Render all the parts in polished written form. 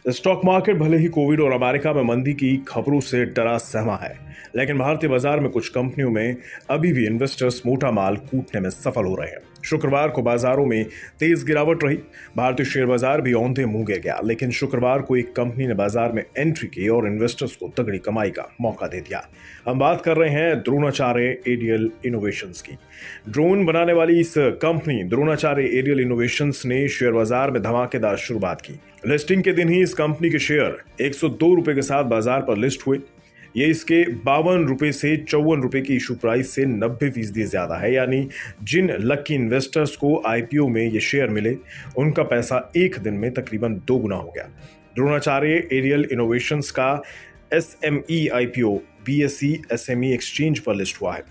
Stock market भले ही Covid और America में मंदी की खबरों से डरा सहमा है, लेकिन भारतीय बाजार में कुछ कंपनियों में अभी भी इन्वेस्टर्स मोटा माल कूटने में सफल हो रहे हैं। शुक्रवार को बाजारों में तेज गिरावट रही। भारतीय शेयर बाजार भी औंधे मुंह गिर गया, लेकिन शुक्रवार को एक कंपनी ने बाजार में एंट्री की और इन्वेस्टर्स को तगड़ी कमाई का मौका दे दिया। हम बात कर रहे हैं द्रोणाचार्य एरियल इनोवेशंस की। ड्रोन बनाने वाली इस कंपनी द्रोणाचार्य एरियल इनोवेशंस ने शेयर बाजार में धमाकेदार शुरुआत की। लिस्टिंग के दिन ही इस कंपनी के शेयर 102 रुपए के साथ बाजार पर लिस्ट हुए। ये इसके 52 रुपए से 54 रुपए की इशू प्राइस से 90% ज्यादा है। यानी जिन लकी इन्वेस्टर्स को आईपीओ में ये शेयर मिले, उनका पैसा एक दिन में तकरीबन 2 गुना हो गया। द्रोणाचार्य एरियल इनोवेशंस का SME IPO BSE SME exchange पर लिस्ट हुआ है।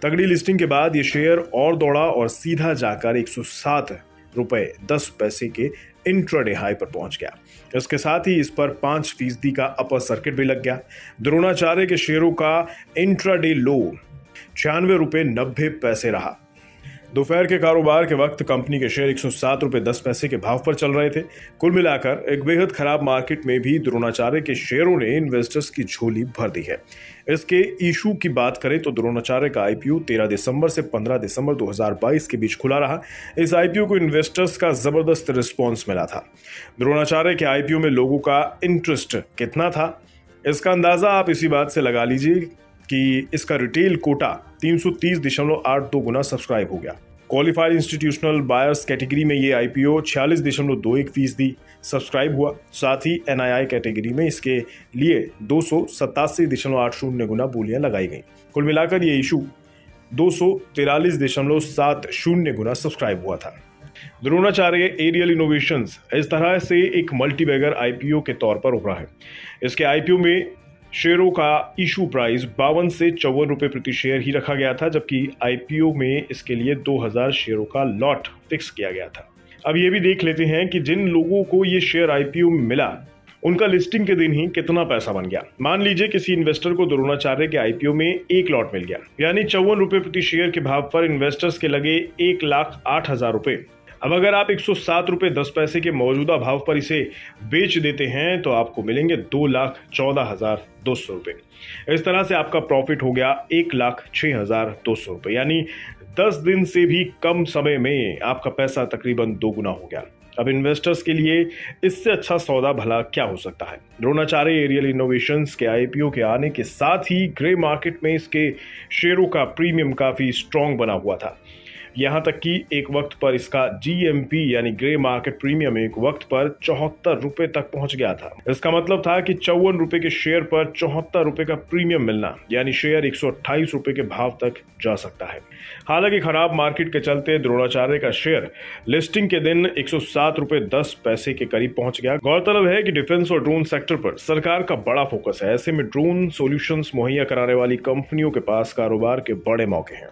तगड़ी लिस्टिंग के बाद ये शेयर और दौड़ा और सीधा जाकर 107 रुपए 10 पैसे के इंट्राडे हाई पर पहुंच गया। इसके साथ ही इस पर 5% का अपर सर्किट भी लग गया। द्रोणाचार्य के शेयरों का इंट्राडे लो 96 रुपए 90 पैसे रहा। दोपहर के कारोबार के वक्त कंपनी के शेयर 107 रुपए 10 पैसे के भाव पर चल रहे थे। कुल मिलाकर एक बेहद खराब मार्केट में भी द्रोणाचार्य के शेयरों ने इन्वेस्टर्स की झोली भर दी है। इसके इशू की बात करें तो द्रोणाचार्य का आईपीओ 13 दिसंबर से 15 दिसंबर 2022 के बीच खुला रहा। इस आईपीओ को इन्वेस्टर्स का जबरदस्त रिस्पॉन्स मिला था। द्रोणाचार्य के आईपीओ में लोगों का इंटरेस्ट कितना था, इसका अंदाजा आप इसी बात से लगा लीजिए कि इसका रिटेल कोटा 330.82 गुना सब्सक्राइब हो गया। क्वालिफाइड इंस्टीट्यूशनल बायर्स कैटेगरी में ये आईपीओ 46.21% सब्सक्राइब हुआ। साथ ही एनआईआई कैटेगरी में इसके लिए 287.80 गुना बोलियां लगाई गई। कुल मिलाकर ये इशू 243.70 गुना सब्सक्राइब हुआ था। द्रोणाचार्य एरियल इनोवेशंस इस तरह से एक मल्टीबैगर आईपीओ के तौर पर उभरा है। इसके आईपीओ में शेयरों का इशू प्राइस 52 से 54 रुपए प्रति शेयर ही रखा गया था, जबकि आईपीओ में इसके लिए 2000 शेयरों का लॉट फिक्स किया गया था। अब ये भी देख लेते हैं कि जिन लोगों को ये शेयर आईपीओ में मिला, उनका लिस्टिंग के दिन ही कितना पैसा बन गया। मान लीजिए किसी इन्वेस्टर को द्रोणाचार्य के आईपीओ में एक लॉट मिल गया, यानी 54 रुपए प्रति शेयर के भाव पर इन्वेस्टर्स के लगे 1,08,000 रुपए। अब अगर आप 107 रुपए 10 पैसे के मौजूदा भाव पर इसे बेच देते हैं तो आपको मिलेंगे 2,14,200 रुपए। इस तरह से आपका प्रॉफिट हो गया 1,06,200 रुपए, यानी 10 दिन से भी कम समय में आपका पैसा तकरीबन 2 गुना हो गया। अब इन्वेस्टर्स के लिए इससे अच्छा सौदा भला क्या हो सकता है। द्रोणाचार्य एरियल इनोवेशंस के आईपीओ के आने के साथ ही ग्रे मार्केट में इसके शेयरों का प्रीमियम काफी स्ट्रांग बना हुआ था। यहां तक कि एक वक्त पर इसका जीएमपी यानी ग्रे मार्केट प्रीमियम एक वक्त पर 74 रुपए तक पहुंच गया था। इसका मतलब था कि 54 रुपए के शेयर पर 74 रुपए का प्रीमियम मिलना, यानी शेयर 128 रुपए के भाव तक जा सकता है। हालांकि खराब मार्केट के चलते द्रोणाचार्य का शेयर लिस्टिंग के दिन 107 रुपए 10 पैसे के करीब पहुंच गया। गौरतलब है कि डिफेंस और ड्रोन सेक्टर पर सरकार का बड़ा फोकस है। ऐसे में ड्रोन सॉल्यूशंस मुहैया कराने वाली कंपनियों के पास कारोबार के बड़े मौके हैं।